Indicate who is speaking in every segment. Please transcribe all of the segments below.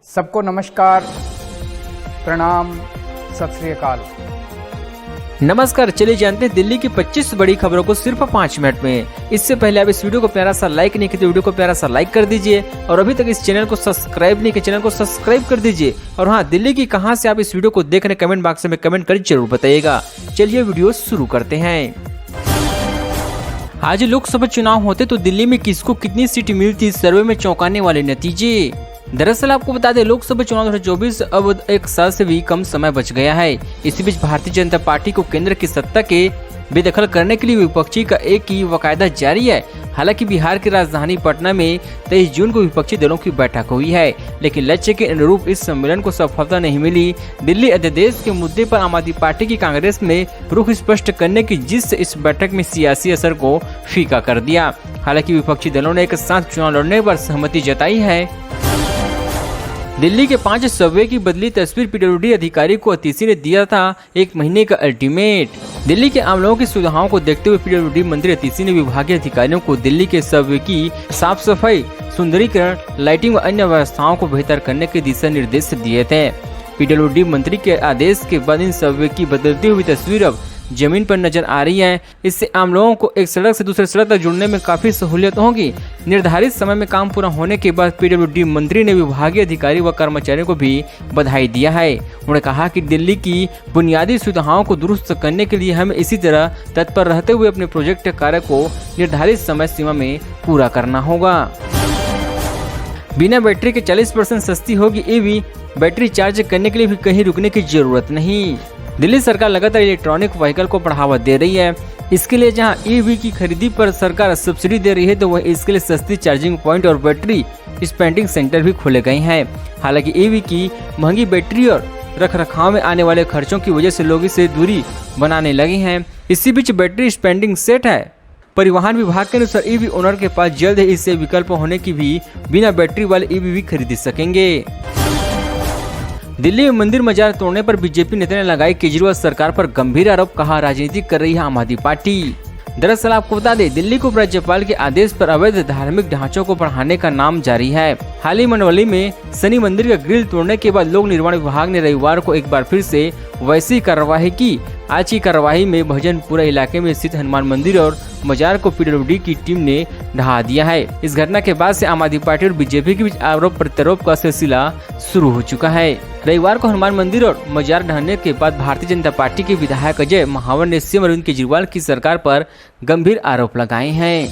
Speaker 1: सबको नमस्कार, प्रणाम, सत श्री अकाल।
Speaker 2: नमस्कार, चलिए जानते हैं दिल्ली की 25 बड़ी खबरों को सिर्फ 5 मिनट में। इससे पहले आप इस वीडियो को प्यारा सा लाइक नहीं किया तो वीडियो को प्यारा सा लाइक कर दीजिए और अभी तक इस चैनल को सब्सक्राइब नहीं किया चैनल को सब्सक्राइब कर दीजिए। और हाँ, दिल्ली की कहां से आप इस वीडियो को देख रहे हैं कमेंट बॉक्स में कमेंट कर जरूर बताइएगा। चलिए वीडियो शुरू करते हैं। आज लोकसभा चुनाव होते तो दिल्ली में किसको कितनी सीट मिलती, सर्वे में चौंकाने वाले नतीजे। दरअसल आपको बता दें, लोकसभा चुनाव 2024 अब 1 साल से भी कम समय बच गया है। इसी बीच भारतीय जनता पार्टी को केंद्र की सत्ता के बेदखल करने के लिए विपक्षी का एक ही वाकदा जारी है। हालांकि बिहार की राजधानी पटना में 23 जून को विपक्षी दलों की बैठक हुई है, लेकिन लक्ष्य के अनुरूप इस सम्मेलन को सफलता नहीं मिली। दिल्ली अध्यादेश के मुद्दे पर आम आदमी पार्टी की कांग्रेस ने रुख स्पष्ट करने की जिससे इस बैठक में सियासी असर को फीका कर दिया। हालांकि विपक्षी दलों ने एक साथ चुनाव लड़ने पर सहमति जताई है। दिल्ली के 5 सर्वे की बदली तस्वीर, पीडब्ल्यूडी अधिकारी को अतीसी ने दिया था 1 महीने का अल्टीमेट। दिल्ली के आम लोगों की सुविधाओं को देखते हुए पीडब्ल्यूडी मंत्री अतीसी ने विभागीय अधिकारियों को दिल्ली के सर्वे की साफ सफाई, सुंदरीकरण, लाइटिंग व अन्य व्यवस्थाओं को बेहतर करने के दिशा निर्देश दिए थे। पीडब्ल्यूडी मंत्री के आदेश के बाद इन सर्वे की बदलती हुई तस्वीर अब जमीन पर नजर आ रही है। इससे आम लोगों को एक सड़क से दूसरे सड़क तक जुड़ने में काफी सहूलियत होगी। निर्धारित समय में काम पूरा होने के बाद पीडब्ल्यूडी मंत्री ने विभागीय अधिकारी व कर्मचारियों को भी बधाई दिया है। उन्होंने कहा कि दिल्ली की बुनियादी सुविधाओं को दुरुस्त करने के लिए हमें इसी तरह तत्पर रहते हुए अपने प्रोजेक्ट कार्य को निर्धारित समय सीमा में पूरा करना होगा। बिना बैटरी के 40% सस्ती होगी ईवी। बैटरी चार्ज करने के लिए भी कहीं रुकने की जरूरत नहीं। दिल्ली सरकार लगातार इलेक्ट्रॉनिक व्हीकल को बढ़ावा दे रही है। इसके लिए जहां ईवी की खरीदी पर सरकार सब्सिडी दे रही है, तो वहीं इसके लिए सस्ती चार्जिंग पॉइंट और बैटरी स्पेंडिंग सेंटर भी खोले गए हैं। हालांकि ईवी की महंगी बैटरी और रखरखाव में आने वाले खर्चों की वजह से लोग इससे दूरी बनाने लगे हैं। इसी बीच बैटरी स्पेंडिंग सेट है। परिवहन विभाग के अनुसार ईवी ओनर के पास जल्द ही इससे विकल्प होने की भी बिना बैटरी वाले ईवी भी खरीद सकेंगे। दिल्ली में मंदिर मजार तोड़ने पर बीजेपी नेता ने लगाई केजरीवाल सरकार पर गंभीर आरोप, कहा राजनीति कर रही है आम आदमी पार्टी। दरअसल आपको बता दें, दिल्ली को राज्यपाल के आदेश पर अवैध धार्मिक ढांचों को बढ़ाने का नाम जारी है। हाल ही मंडवली में शनि मंदिर का ग्रिल तोड़ने के बाद लोक निर्माण विभाग ने रविवार को एक बार फिर से वैसी कार्रवाई की। आज की कार्रवाई में भजनपुरा इलाके में स्थित हनुमान मंदिर और मजार को पीडब्ल्यूडी की टीम ने ढहा दिया है। इस घटना के बाद से आम आदमी पार्टी और बीजेपी के बीच आरोप प्रत्यारोप का सिलसिला शुरू हो चुका है। रविवार को हनुमान मंदिर और मजार ढहने के बाद भारतीय जनता पार्टी के विधायक अजय महावर ने सीएम अरविंद केजरीवाल की सरकार पर गंभीर आरोप लगाए हैं।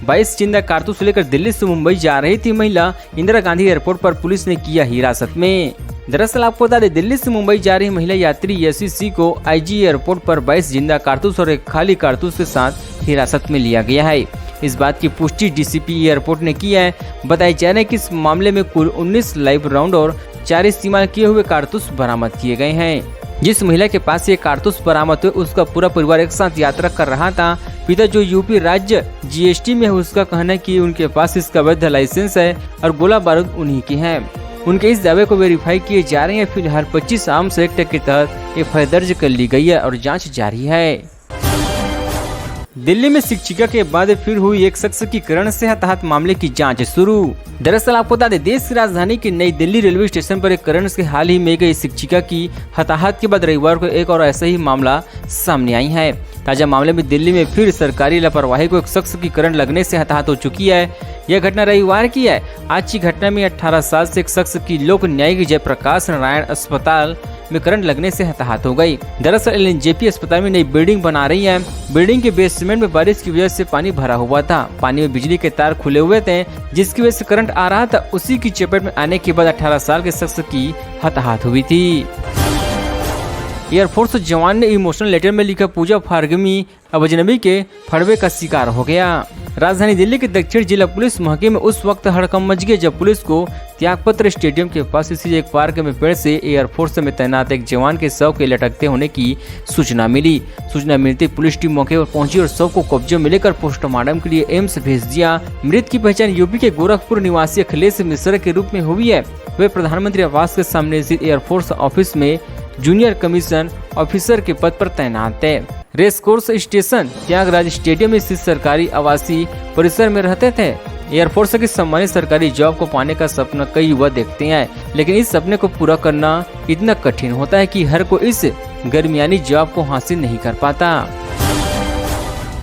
Speaker 2: 22 जिंदा कारतूस लेकर दिल्ली से मुंबई जा रही थी महिला, इंदिरा गांधी एयरपोर्ट पर पुलिस ने किया हिरासत में। दरअसल आपको बता दें, दिल्ली से मुंबई जा रही महिला यात्री यशी सी को आईजी एयरपोर्ट पर 22 जिंदा कारतूस और एक खाली कारतूस के साथ हिरासत में लिया गया है। इस बात की पुष्टि डीसीपी एयरपोर्ट ने की है। बताया जा रहा है कि इस मामले में कुल 19 लाइव राउंड और 4 इस्तेमाल किए हुए कारतूस बरामद किए गए हैं। जिस महिला के पास ये कारतूस बरामद हुए, उसका पूरा परिवार एक साथ यात्रा कर रहा था। पिता जो यूपी राज्य जीएसटी में है, उसका कहना है कि उनके पास इसका वैध लाइसेंस है और गोला बारूद उन्हीं के हैं। उनके इस दावे को वेरीफाई किए जा रहे हैं। फिलहाल 25 आर्म्स एक्ट के तहत एफआईआर दर्ज कर ली गई है और जांच जारी है। दिल्ली में शिक्षिका के बाद फिर हुई एक शख्स की करण से हताहत मामले की जांच शुरू। दरअसल आपको बता दें, देश की राजधानी की नई दिल्ली रेलवे स्टेशन पर एक करण से हाल ही में गई शिक्षिका की हताहत के बाद रविवार को एक और ऐसा ही मामला सामने आई है। ताजा मामले में दिल्ली में फिर सरकारी लापरवाही को एक शख्स की करंट लगने से हताहत हो चुकी है। यह घटना रविवार की है। आज की घटना में 18 साल से एक शख्स की लोक न्यायिक जयप्रकाश नारायण अस्पताल में करंट लगने से हताहत हो गई। दरअसल एलएनजेपी अस्पताल में नई बिल्डिंग बना रही है। बिल्डिंग के बेसमेंट में बारिश की वजह से पानी भरा हुआ था। पानी में बिजली के तार खुले हुए थे, जिसकी वजह से करंट आ रहा था। उसी की चपेट में आने के बाद 18 साल के शख्स की हताहत हुई थी। एयरफोर्स जवान ने इमोशनल लेटर में लिखा, पूजा फारगमी अब अजनबी के फड़वे का शिकार हो गया। राजधानी दिल्ली के दक्षिण जिला पुलिस महकमे में उस वक्त हड़कंप मच गया जब पुलिस को त्यागपत्र स्टेडियम के पास स्थित एक पार्क में पेड़ से एयरफोर्स में तैनात एक जवान के शव के लटकते होने की सूचना मिली। सूचना मिलते पुलिस टीम मौके पर पहुंची और शव को कब्जे में लेकर पोस्टमार्टम के लिए एम्स भेज दिया। मृत की पहचान यूपी के गोरखपुर निवासी अखिलेश मिश्रा के रूप में हुई है। वे प्रधानमंत्री आवास के सामने स्थित एयरफोर्स ऑफिस में जूनियर कमीशन ऑफिसर के पद पर तैनात है। Race course station Thyagaraj stadium में स्थित सरकारी आवासीय परिसर में रहते थे। एयरफोर्स की सम्मानित सरकारी जॉब को पाने का सपना कई युवा देखते हैं, लेकिन इस सपने को पूरा करना इतना कठिन होता है कि हर कोई इस गर्मियानी जॉब को हासिल नहीं कर पाता।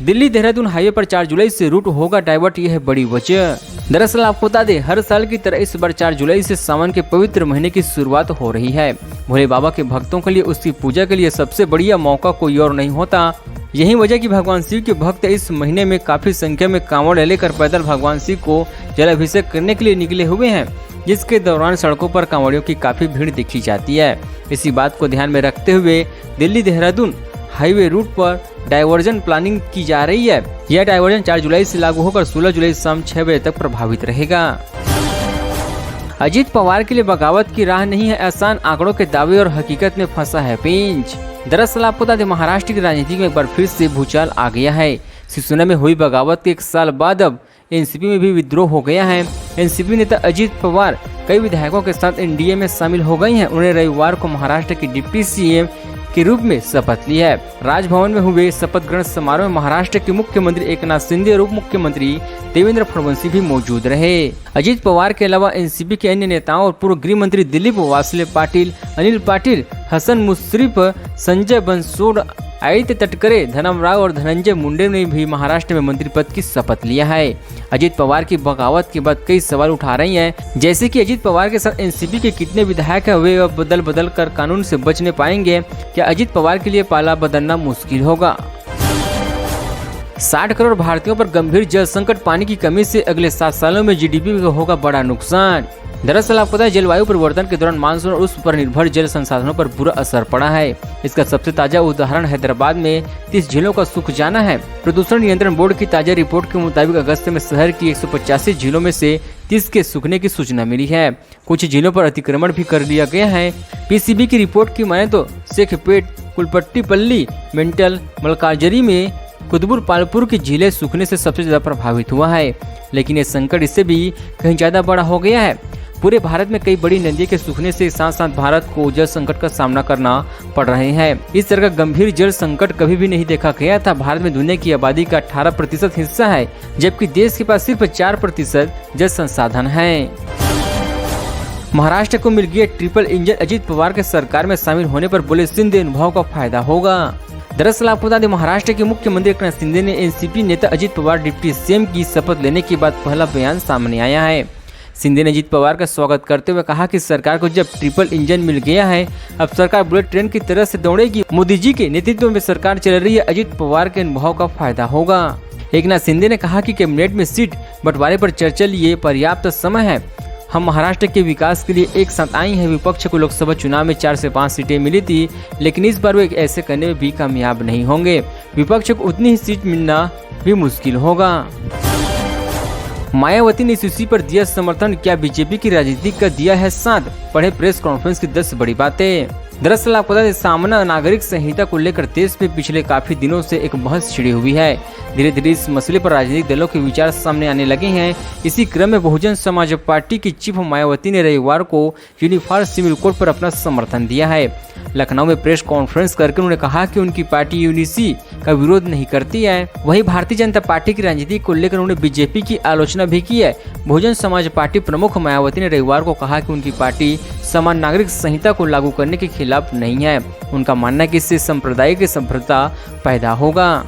Speaker 2: दिल्ली देहरादून हाईवे पर 4 जुलाई से रूट होगा डाइवर्ट, यह है बड़ी वजह। दरअसल आपको बता दें, हर साल की तरह इस बार 4 जुलाई से सावन के पवित्र महीने की शुरुआत हो रही है। भोले बाबा के भक्तों के लिए उसकी पूजा के लिए सबसे बढ़िया मौका कोई और नहीं होता। यही वजह कि भगवान शिव के भक्त इस महीने में काफी संख्या में कांवड़ लेकर पैदल भगवान शिव को जलाभिषेक करने के लिए निकले हुए हैं, जिसके दौरान सड़कों पर कांवड़ियों की काफी भीड़ देखी जाती है। इसी बात को ध्यान में रखते हुए दिल्ली देहरादून हाईवे रूट पर डाइवर्जन प्लानिंग की जा रही है। यह डाइवर्जन 4 जुलाई से लागू होकर 16 जुलाई शाम 6 बजे तक प्रभावित रहेगा। अजीत पवार के लिए बगावत की राह नहीं है आसान, आंकड़ों के दावे और हकीकत में फंसा है पेंच। दरअसल आपको बता दें, महाराष्ट्र की राजनीति में एक बार फिर से भूचाल आ गया है। शिवसेना में हुई बगावत के 1 साल बाद अब एनसीपी में भी विद्रोह हो गया है। एनसीपी नेता अजीत पवार कई विधायकों के साथ एनडीए में शामिल हो गई हैं। उन्होंने रविवार को महाराष्ट्र की डिप्टी सीएम के रूप में शपथ ली है। राजभवन में हुए शपथ ग्रहण समारोह में महाराष्ट्र के मुख्यमंत्री एकनाथ शिंदे और उप मुख्यमंत्री देवेंद्र फडणवीस भी मौजूद रहे। अजीत पवार के अलावा एनसीपी के अन्य नेताओं और पूर्व गृह मंत्री दिलीप वासले पाटिल, अनिल पाटिल, हसन मुश्रीफ, संजय बंसोड़, आदित्य तटकरे, धनम राव और धनंजय मुंडे ने भी महाराष्ट्र में मंत्री पद की शपथ लिया है। अजीत पवार की बगावत के बाद कई सवाल उठा रही हैं, जैसे कि अजीत पवार के साथ एनसीपी के कितने विधायक हैं, वे अब बदल बदल कर कानून से बचने पाएंगे। क्या अजीत पवार के लिए पाला बदलना मुश्किल होगा? 60 करोड़ भारतीयों पर गंभीर जल संकट, पानी की कमी से अगले 7 सालों में जीडीपी को होगा बड़ा नुकसान। दरअसल आपको पता है, जलवायु परिवर्तन के दौरान मानसून और उस पर निर्भर जल संसाधनों पर बुरा असर पड़ा है। इसका सबसे ताजा उदाहरण हैदराबाद में 30 झीलों का सूख जाना है। प्रदूषण नियंत्रण बोर्ड की ताजा रिपोर्ट के मुताबिक अगस्त में शहर की 185 झीलों में से 30 के सूखने की सूचना मिली है। कुछ झीलों पर अतिक्रमण भी कर लिया गया है। पीसीबी की रिपोर्ट की माने तो शेखपेट, कुलपट्टीपल्ली, मेंटल, मलकाजरी में कुतबुर पालपुर की झीलें सूखने से सबसे ज्यादा प्रभावित हुआ है। लेकिन ये संकट इससे भी कहीं ज्यादा बड़ा हो गया है। पूरे भारत में कई बड़ी नदियों के सूखने से साथ साथ भारत को जल संकट का सामना करना पड़ रहे हैं। इस तरह का गंभीर जल संकट कभी भी नहीं देखा गया था। भारत में दुनिया की आबादी का 18% हिस्सा है, जबकि देश के पास सिर्फ 4% जल संसाधन है। महाराष्ट्र को मिल गया ट्रिपल इंजन, अजीत पवार के सरकार में शामिल होने पर बोले शिंदे, अनुभव का फायदा होगा। दरअसल आपको बता दें, महाराष्ट्र के मुख्यमंत्री एकनाथ शिंदे ने एनसीपी नेता अजीत पवार डिप्टी सीएम की शपथ लेने के बाद पहला बयान सामने आया है। शिंदे ने अजीत पवार का स्वागत करते हुए कहा कि सरकार को जब ट्रिपल इंजन मिल गया है, अब सरकार बुलेट ट्रेन की तरह से दौड़ेगी। मोदी जी के नेतृत्व में सरकार चल रही है, अजीत पवार के अनुभव का फायदा होगा। एकनाथ शिंदे ने कहा कि कैबिनेट में सीट बंटवारे पर चर्चा लिए पर्याप्त समय है। हम महाराष्ट्र के विकास के लिए एक साथ आई हैं। विपक्ष को लोकसभा चुनाव में 4 से 5 सीटें मिली थी, लेकिन इस बार वे ऐसे करने में भी कामयाब नहीं होंगे। विपक्ष को उतनी ही सीट मिलना भी मुश्किल होगा। मायावती ने इस इश्यू पर दिया समर्थन, क्या बीजेपी की राजनीति का दिया है साथ? पढ़े प्रेस कॉन्फ्रेंस की 10 बड़ी बातें। दरअसल आपको बता दें, सामना नागरिक संहिता को लेकर देश में पिछले काफी दिनों से एक बहस छिड़ी हुई है। धीरे धीरे इस मसले पर राजनीतिक दलों के विचार सामने आने लगे हैं। इसी क्रम में बहुजन समाज पार्टी की चीफ मायावती ने रविवार को यूनिफॉर्म सिविल कोड पर अपना समर्थन दिया है। लखनऊ में प्रेस कॉन्फ्रेंस करके उन्होंने कहा कि उनकी पार्टी यूनिसी का विरोध नहीं करती है। वहीं भारतीय जनता पार्टी की राजनीति को लेकर उन्होंने बीजेपी की आलोचना भी की है। बहुजन समाज पार्टी प्रमुख मायावती ने रविवार को कहा कि उनकी पार्टी समान नागरिक संहिता को लागू करने के खिलाफ नहीं है। उनका मानना है कि इससे सांप्रदायिक सभ्यता पैदा होगा।